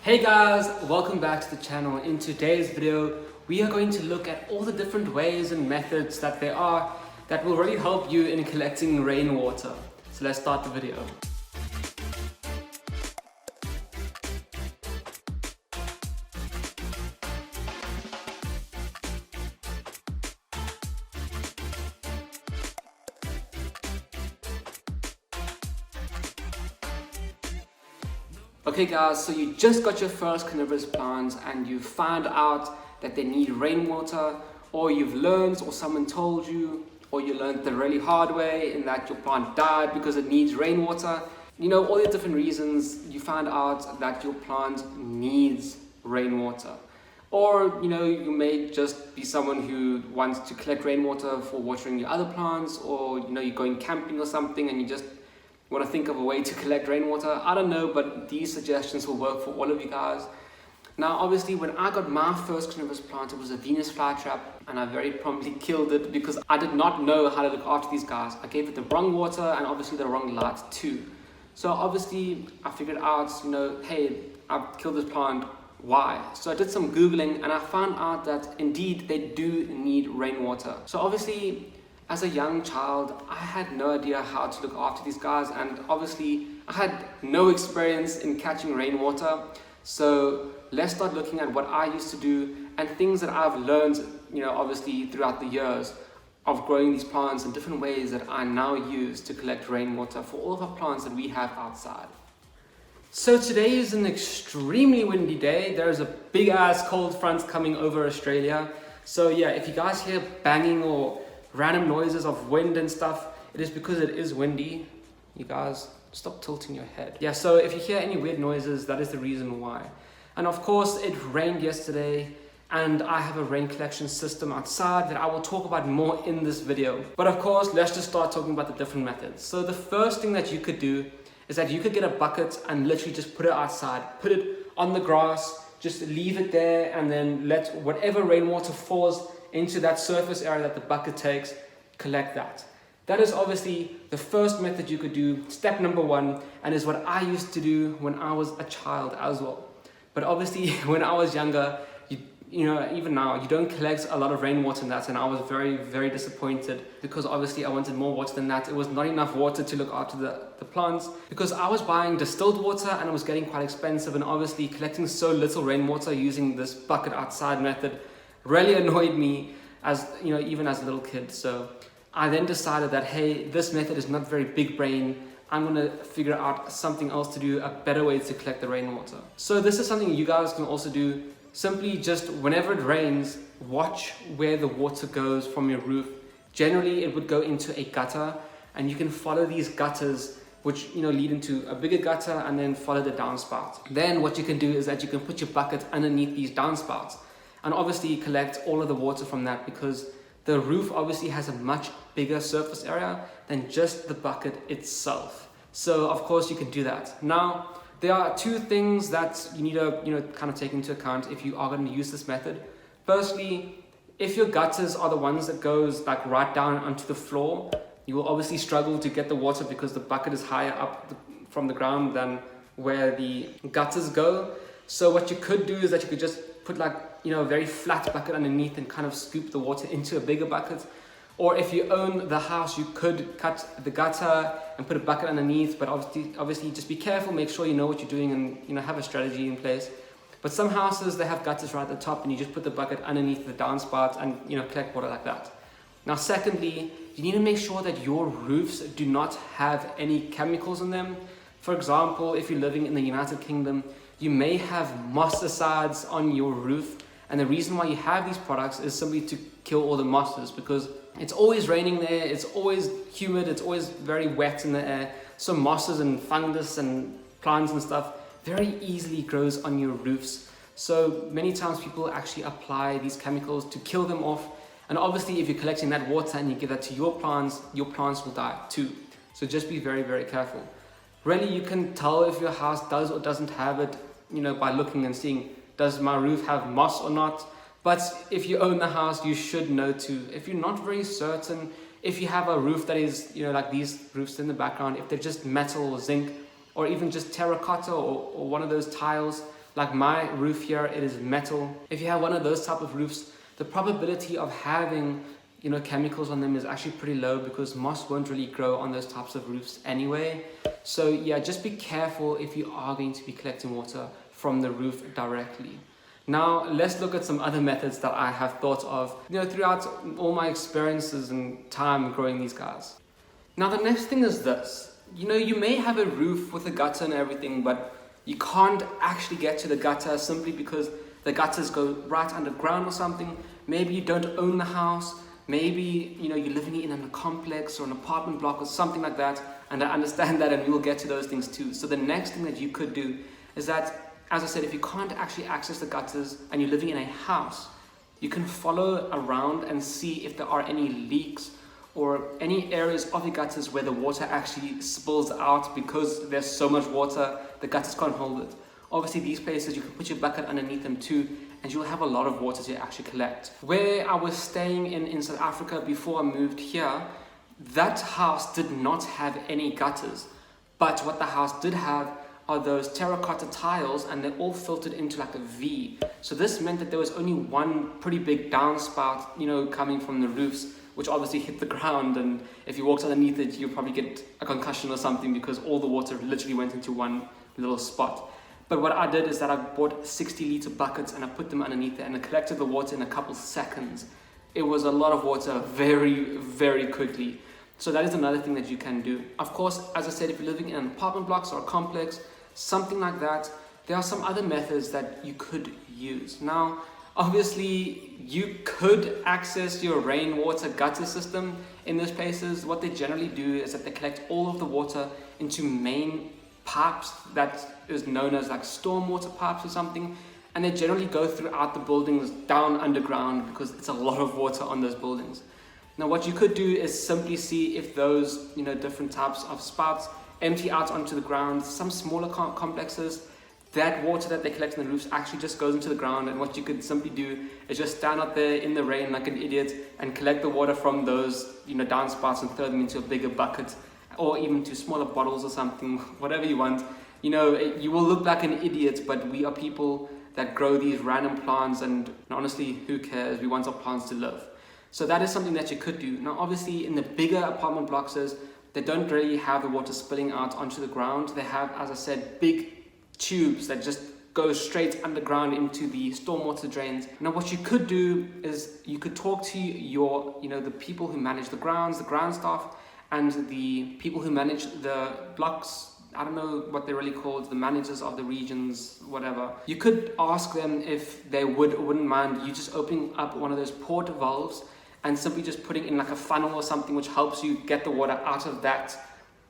Hey guys, welcome back to the channel. In today's video, we are going to look at all the different ways and methods that there are that will really help you in collecting rainwater. So let's start the video. Okay guys, so you just got your first carnivorous plants and you found out that they need rainwater, or you've learned, or someone told you, or you learned the really hard way in that your plant died because it needs rainwater. You know, all the different reasons you found out that your plant needs rainwater. Or, you know, you may just be someone who wants to collect rainwater for watering your other plants, or, you know, you're going camping or something and you just want to think of a way to collect rainwater. I don't know, but these suggestions will work for all of you guys. Now, obviously, when I got my first carnivorous plant, it was a Venus flytrap, and I very promptly killed it because I did not know how to look after these guys. I gave it the wrong water and obviously the wrong light too. So obviously, I figured out, you know, hey, I've killed this plant. Why? So I did some Googling and I found out that indeed they do need rainwater. So obviously, as a young child, I had no idea how to look after these guys, and obviously I had no experience in catching rainwater. So let's start looking at what I used to do and things that I've learned, you know, obviously throughout the years of growing these plants in different ways that I now use to collect rainwater for all of our plants that we have outside. So today is an extremely windy day. There is a big ass cold front coming over Australia. So yeah, if you guys hear banging or random noises of wind and stuff, it is because it is windy. You guys, stop tilting your head. Yeah, so if you hear any weird noises, that is the reason why. And of course, it rained yesterday, and I have a rain collection system outside that I will talk about more in this video. But of course, let's just start talking about the different methods. So the first thing that you could do is that you could get a bucket and literally just put it outside, put it on the grass, just leave it there, and then let whatever rainwater falls into that surface area that the bucket takes, collect that. That is obviously the first method you could do, step number one, and is what I used to do when I was a child as well. But obviously, when I was younger, you know, even now, you don't collect a lot of rainwater in that, and I was very, very disappointed because obviously I wanted more water than that. It was not enough water to look after the plants because I was buying distilled water and it was getting quite expensive, and obviously collecting so little rainwater using this bucket outside method really annoyed me, as you know, even as a little kid. So I then decided that, hey, this method is not very big brain. I'm gonna figure out something else to do, a better way to collect the rainwater. So this is something you guys can also do. Simply just whenever it rains, watch where the water goes from your roof. Generally, it would go into a gutter, and you can follow these gutters, which, you know, lead into a bigger gutter, and then follow the downspout. Then what you can do is that you can put your bucket underneath these downspouts, and obviously collect all of the water from that, because the roof obviously has a much bigger surface area than just the bucket itself. So of course you can do that. Now, there are two things that you need to, you know, kind of take into account if you are going to use this method. Firstly, if your gutters are the ones that goes like right down onto the floor, you will obviously struggle to get the water because the bucket is higher up from the ground than where the gutters go. So what you could do is that you could just put like, you know, a very flat bucket underneath and kind of scoop the water into a bigger bucket. Or if you own the house, you could cut the gutter and put a bucket underneath, but obviously just be careful, make sure you know what you're doing, and, you know, have a strategy in place. But some houses, they have gutters right at the top, and you just put the bucket underneath the downspout and, you know, collect water like that. Now, secondly, you need to make sure that your roofs do not have any chemicals in them. For example, if you're living in the United Kingdom, you may have mosticides on your roof, and the reason why you have these products is simply to kill all the mosses, because it's always raining there, it's always humid, it's always very wet in the air. So mosses and fungus and plants and stuff very easily grows on your roofs. So many times people actually apply these chemicals to kill them off. And obviously if you're collecting that water and you give that to your plants will die too. So just be very, very careful. Really, you can tell if your house does or doesn't have it, you know, by looking and seeing, does my roof have moss or not? But if you own the house, you should know too. If you're not very certain, if you have a roof that is, you know, like these roofs in the background, if they're just metal or zinc, or even just terracotta or one of those tiles, Like my roof here, it is metal. If you have one of those type of roofs, the probability of having chemicals on them is actually pretty low, because moss won't really grow on those types of roofs anyway. So yeah, just be careful if you are going to be collecting water from the roof directly. Now let's look at some other methods that I have thought of throughout all my experiences and time growing these guys. Now the next thing is this. You may have a roof with a gutter and everything, but you can't actually get to the gutter simply because the gutters go right underground or something. Maybe you don't own the house. Maybe you're living in a complex or an apartment block or something like that. And I understand that, and we will get to those things too. So the next thing that you could do is that, as I said, if you can't actually access the gutters and you're living in a house, you can follow around and see if there are any leaks or any areas of the gutters where the water actually spills out because there's so much water, the gutters can't hold it. Obviously, these places, you can put your bucket underneath them too, and you'll have a lot of water to actually collect. Where I was staying in South Africa before I moved here, that house did not have any gutters. But what the house did have are those terracotta tiles, and they're all filtered into like a V. So this meant that there was only one pretty big downspout, coming from the roofs, which obviously hit the ground, and if you walked underneath it, you'll probably get a concussion or something, because all the water literally went into one little spot. But what I did is that I bought 60-liter buckets and I put them underneath it, and I collected the water in a couple seconds. It was a lot of water very, very quickly. So that is another thing that you can do. Of course, as I said, if you're living in an apartment blocks or a complex, something like that, there are some other methods that you could use. Now, obviously, you could access your rainwater gutter system in those places. What they generally do is that they collect all of the water into main pipes that is known as like stormwater pipes or something, and they generally go throughout the buildings down underground, because it's a lot of water on those buildings. Now what you could do is simply see if those different types of spouts empty out onto the ground. Some smaller complexes, that water that they collect in the roofs actually just goes into the ground, and what you could simply do is just stand out there in the rain like an idiot and collect the water from those downspouts and throw them into a bigger bucket, or even to smaller bottles or something, whatever you want. You will look like an idiot, but we are people that grow these random plants, and honestly, who cares? We want our plants to live. So that is something that you could do. Now, obviously, in the bigger apartment blocks, they don't really have the water spilling out onto the ground. They have, as I said, big tubes that just go straight underground into the stormwater drains. Now, what you could do is you could talk to your, the people who manage the ground staff, and the people who manage the blocks. I don't know what they're really called, the managers of the regions, whatever. You could ask them if they would or wouldn't mind you just opening up one of those port valves and simply just putting in like a funnel or something, which helps you get the water out of that,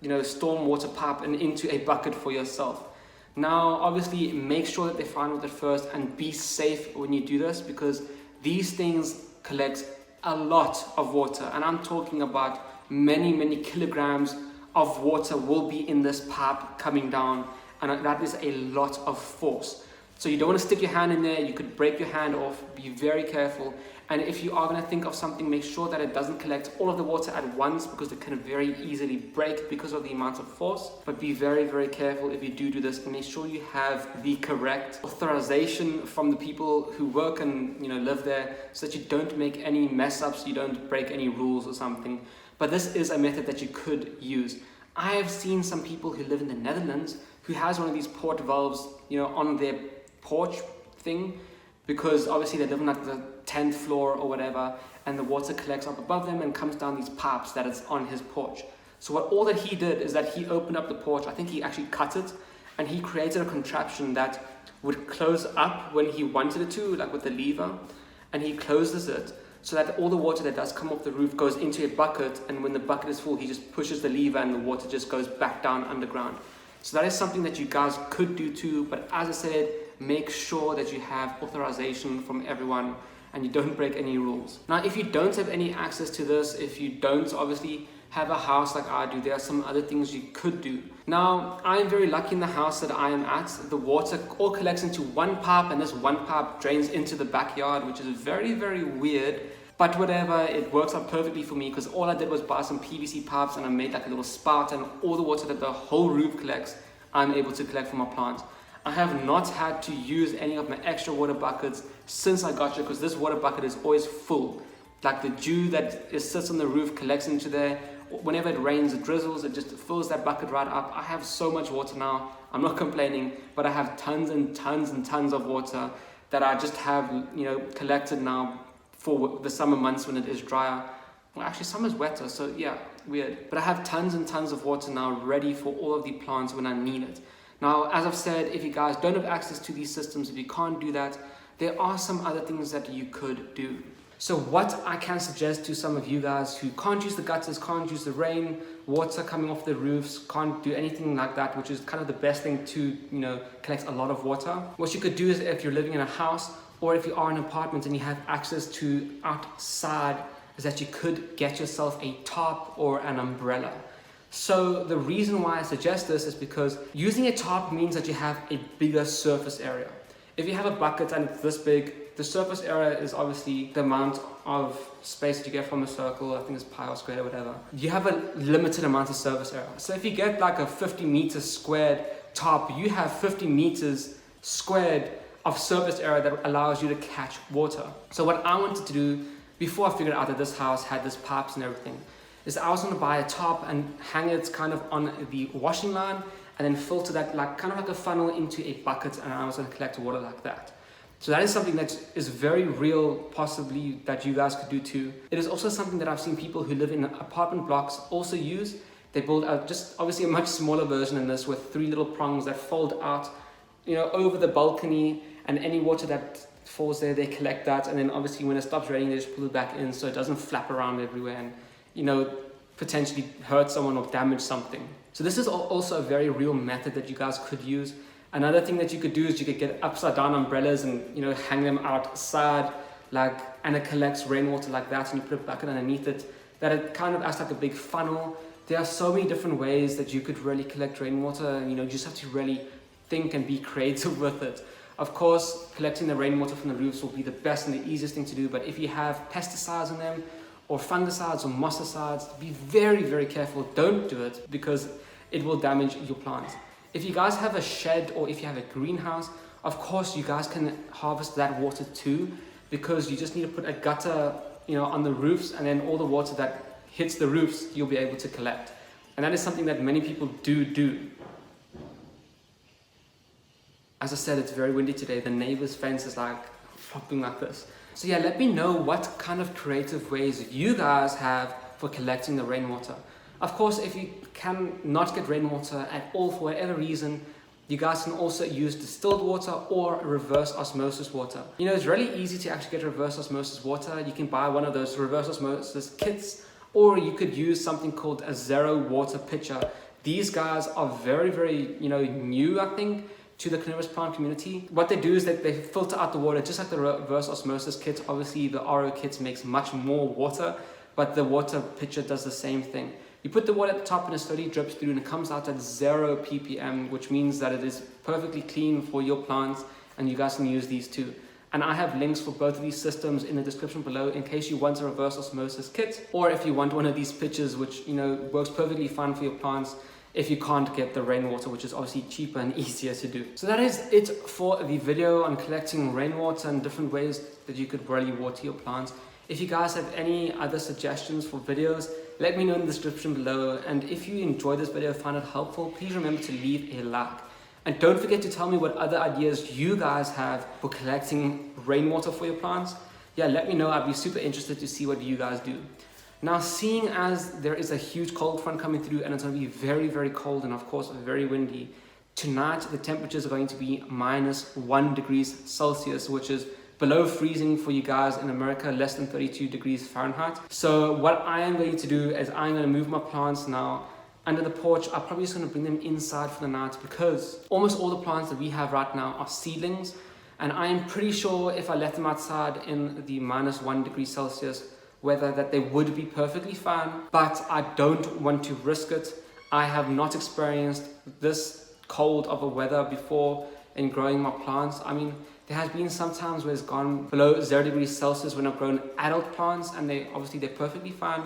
stormwater pipe and into a bucket for yourself. Now, obviously, make sure that they find water first, and be safe when you do this, because these things collect a lot of water, and I'm talking about many kilograms of water will be in this pipe coming down, and that is a lot of force. So you don't want to stick your hand in there. You could break your hand off. Be very careful. And if you are going to think of something, make sure that it doesn't collect all of the water at once, because it can very easily break because of the amount of force. But be very, very careful if you do this, and make sure you have the correct authorization from the people who work and live there, so that you don't make any mess ups, you don't break any rules or something. But this is a method that you could use. I have seen some people who live in the Netherlands who has one of these port valves, on their porch thing, because obviously they live on like the 10th floor or whatever, and the water collects up above them and comes down these pipes that is on his porch. So all that he did is that he opened up the porch. I think he actually cut it, and he created a contraption that would close up when he wanted it to, like with the lever, and he closes it so that all the water that does come off the roof goes into a bucket, and when the bucket is full, he just pushes the lever and the water just goes back down underground. So that is something that you guys could do too, but as I said, make sure that you have authorization from everyone and you don't break any rules. Now, if you don't have any access to this, if you don't obviously have a house like I do, there are some other things you could do. Now, I am very lucky in the house that I am at. The water all collects into one pipe, and this one pipe drains into the backyard, which is very, very weird. But whatever, it works out perfectly for me, because all I did was buy some PVC pipes and I made like a little spout, and all the water that the whole roof collects, I'm able to collect from my plants. I have not had to use any of my extra water buckets since I got here, because this water bucket is always full. Like the dew that sits on the roof collects into there. Whenever it rains, it drizzles, it just fills that bucket right up. I have so much water now. I'm not complaining, but I have tons and tons and tons of water that I just have, collected now for the summer months when it is drier. Well, actually, summer's wetter, so yeah, weird. But I have tons and tons of water now ready for all of the plants when I need it. Now, as I've said, if you guys don't have access to these systems, if you can't do that, there are some other things that you could do. So what I can suggest to some of you guys who can't use the gutters, can't use the rain, water coming off the roofs, can't do anything like that, which is kind of the best thing to, collect a lot of water. What you could do is, if you're living in a house or if you are in an apartment and you have access to outside, is that you could get yourself a tarp or an umbrella. So the reason why I suggest this is because using a tarp means that you have a bigger surface area. If you have a bucket and it's this big, the surface area is obviously the amount of space that you get from a circle. I think it's pi or squared or whatever. You have a limited amount of surface area. So if you get like a 50 meters squared tarp, you have 50 meters squared of surface area that allows you to catch water. So what I wanted to do before I figured out that this house had this pipes and everything, is I was going to buy a tarp and hang it kind of on the washing line and then filter that kind of like a funnel into a bucket, and I was going to collect water like that. So that is something that is very real, possibly that you guys could do too. It is also something that I've seen people who live in apartment blocks also use. They build out just obviously a much smaller version than this with 3 little prongs that fold out, over the balcony, and any water that falls there, they collect that, and then obviously when it stops raining, they just pull it back in so it doesn't flap around everywhere and, potentially hurt someone or damage something. So this is also a very real method that you guys could use. Another thing that you could do is you could get upside down umbrellas and hang them outside, and it collects rainwater like that, and you put a bucket underneath it, that it kind of acts like a big funnel. There are so many different ways that you could really collect rainwater. You just have to really think and be creative with it. Of course, collecting the rainwater from the roofs will be the best and the easiest thing to do, but if you have pesticides in them, or fungicides or mosticides, be very, very careful. Don't do it, because it will damage your plants. If you guys have a shed or if you have a greenhouse, of course you guys can harvest that water too, because you just need to put a gutter, on the roofs, and then all the water that hits the roofs, you'll be able to collect. And that is something that many people do. As I said, it's very windy today. The neighbor's fence is flopping like this. So yeah, let me know what kind of creative ways you guys have for collecting the rainwater. Of course, if you cannot get rainwater at all for whatever reason, you guys can also use distilled water or reverse osmosis water. It's really easy to actually get reverse osmosis water. You can buy one of those reverse osmosis kits, or you could use something called a zero water pitcher. These guys are very, very, new, I think, to the carnivorous plant community. What they do is that they filter out the water, just like the reverse osmosis kit. Obviously, the RO kit makes much more water, but the water pitcher does the same thing. You put the water at the top and it slowly drips through, and it comes out at 0 ppm, which means that it is perfectly clean for your plants, and you guys can use these too. And I have links for both of these systems in the description below in case you want a reverse osmosis kit, or if you want one of these pitchers, which works perfectly fine for your plants if you can't get the rainwater, which is obviously cheaper and easier to do. So that is it for the video on collecting rainwater and different ways that you could really water your plants. If you guys have any other suggestions for videos, let me know in the description below. And if you enjoyed this video, find it helpful, please remember to leave a like. And don't forget to tell me what other ideas you guys have for collecting rainwater for your plants. Yeah, let me know. I'd be super interested to see what you guys do. Now, seeing as there is a huge cold front coming through and it's going to be very, very cold and of course very windy, tonight the temperatures are going to be -1 degrees Celsius, which is below freezing for you guys in America, less than 32 degrees Fahrenheit. So what I am going to do is I'm going to move my plants now under the porch. I'm probably just going to bring them inside for the night, because almost all the plants that we have right now are seedlings, and I am pretty sure if I left them outside in the -1 degree Celsius weather that they would be perfectly fine, but I don't want to risk it. I have not experienced this cold of a weather before in growing my plants. I mean, there has been some times where it's gone below 0 degrees Celsius when I've grown adult plants, and they're perfectly fine.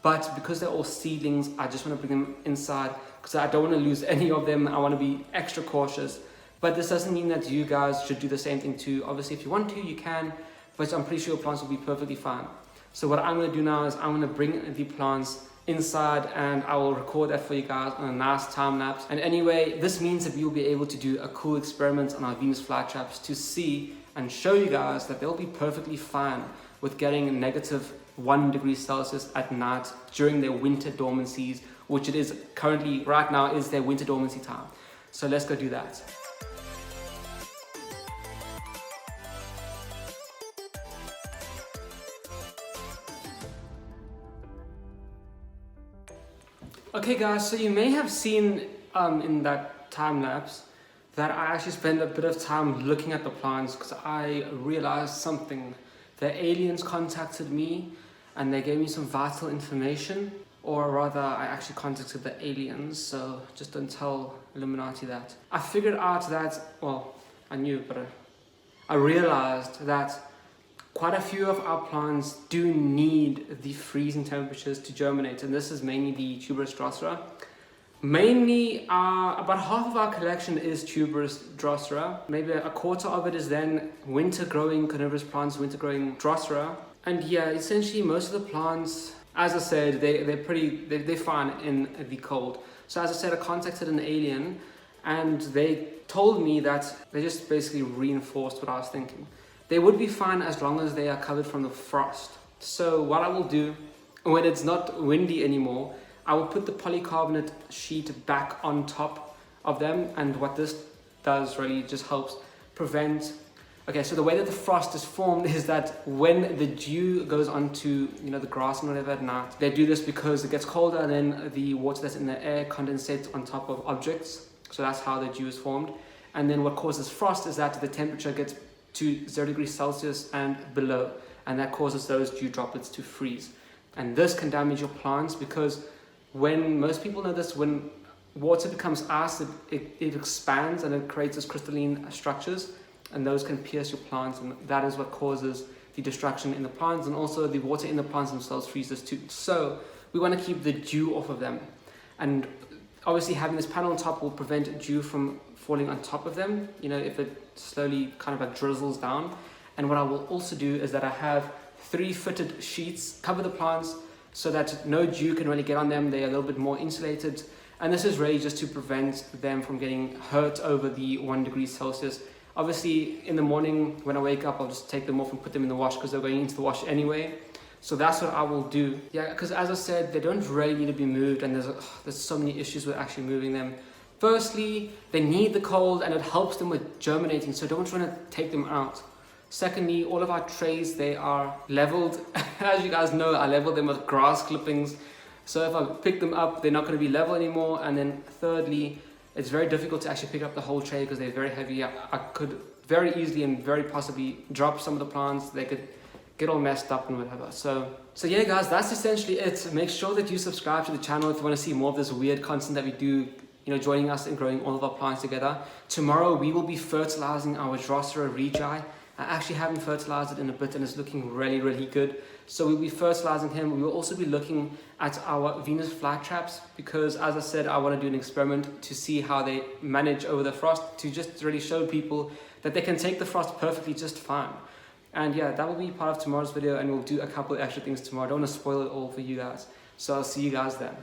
But because they're all seedlings, I just want to bring them inside because I don't want to lose any of them. I want to be extra cautious. But this doesn't mean that you guys should do the same thing too. Obviously, if you want to, you can, but I'm pretty sure your plants will be perfectly fine. So what I'm going to do now is I'm going to bring the plants inside and I will record that for you guys on a nice time lapse. And anyway, this means that we'll be able to do a cool experiment on our Venus flytraps to see and show you guys that they'll be perfectly fine with getting -1 degree Celsius at night during their winter dormancies, which it is currently right now is their winter dormancy time. So let's go do that. Okay guys, so you may have seen in that time lapse that I actually spent a bit of time looking at the plants because I realized something. The aliens contacted me and they gave me some vital information, or rather I actually contacted the aliens, so just don't tell Illuminati that. I figured out that, well, I knew, but I realized that quite a few of our plants do need the freezing temperatures to germinate, and this is mainly the tuberous drosera. Mainly, about half of our collection is tuberous drosera. Maybe a quarter of it is then winter-growing carnivorous plants, winter-growing drosera. And yeah, essentially most of the plants, as I said, they're fine in the cold. So as I said, I contacted an alien, and they told me that they just basically reinforced what I was thinking. They would be fine as long as they are covered from the frost. So what I will do, when it's not windy anymore, I will put the polycarbonate sheet back on top of them, and what this does really just helps prevent... Okay, so the way that the frost is formed is that when the dew goes onto, the grass and whatever at night, they do this because it gets colder and then the water that's in the air condensates on top of objects. So that's how the dew is formed. And then what causes frost is that the temperature gets to 0 degrees Celsius and below, and that causes those dew droplets to freeze. And this can damage your plants because when most people know this, when water becomes ice, it expands and it creates these crystalline structures, and those can pierce your plants, and that is what causes the destruction in the plants, and also the water in the plants themselves freezes too. So we want to keep the dew off of them, and obviously having this panel on top will prevent dew from falling on top of them, if it slowly kind of like drizzles down. And what I will also do is that I have 3 fitted sheets cover the plants so that no dew can really get on them. They are a little bit more insulated, and this is really just to prevent them from getting hurt over the 1 degree Celsius. Obviously in the morning when I wake up, I'll just take them off and put them in the wash because they're going into the wash anyway. So that's what I will do. Yeah, because as I said, they don't really need to be moved, and there's so many issues with actually moving them. Firstly, they need the cold and it helps them with germinating, so don't try to take them out. Secondly, all of our trays, they are leveled. As you guys know, I leveled them with grass clippings. So if I pick them up, they're not going to be level anymore. And then thirdly, it's very difficult to actually pick up the whole tray because they're very heavy. I could very easily and very possibly drop some of the plants. They could get all messed up and whatever. So yeah guys, that's essentially it. Make sure that you subscribe to the channel if you want to see more of this weird content that we do, joining us and growing all of our plants together. Tomorrow we will be fertilizing our Drosera regia. I actually haven't fertilized it in a bit and it's looking really, really good. So we'll be fertilizing him. We will also be looking at our Venus flytraps because, as I said, I want to do an experiment to see how they manage over the frost, to just really show people that they can take the frost perfectly just fine. And yeah, that will be part of tomorrow's video, and we'll do a couple of extra things tomorrow. I don't want to spoil it all for you guys. So I'll see you guys then.